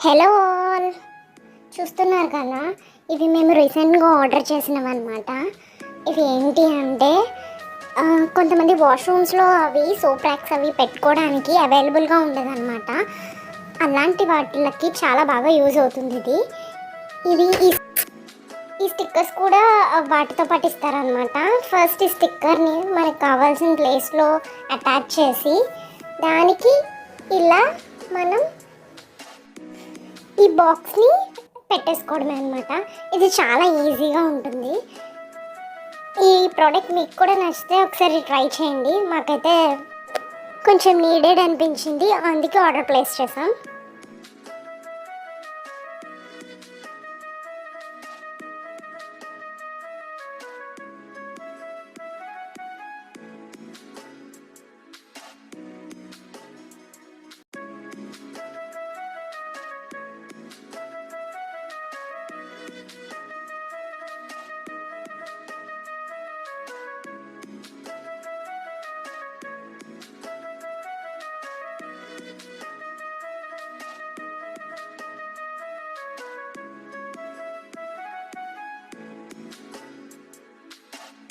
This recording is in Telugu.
హలో ఆల్, చూస్తున్నారు కదా, ఇవి మేము రీసెంట్గా ఆర్డర్ చేసినవన్నమాట. ఇవి ఏంటి అంటే కొంతమంది వాష్రూమ్స్లో అవి సోప్ ర్యాక్స్ అవి పెట్టుకోవడానికి అవైలబుల్గా ఉండదన్నమాట. అలాంటి వాటికి చాలా బాగా యూజ్ అవుతుంది ఇది. ఇవి ఈ స్టిక్కర్స్ కూడా వాటితో పాటు ఇస్తారనమాట. ఫస్ట్ ఈ స్టిక్కర్ని మనకు కావాల్సిన ప్లేస్లో అటాచ్ చేసి దానికి ఇలా మనం ఈ బాక్స్ని పెట్టేసుకోవడమే అనమాట. ఇది చాలా ఈజీగా ఉంటుంది. ఈ ప్రోడక్ట్ మీకు కూడా నచ్చితే ఒకసారి ట్రై చేయండి. మాకైతే కొంచెం నీడెడ్ అనిపించింది, అందుకే ఆర్డర్ ప్లేస్ చేసాం.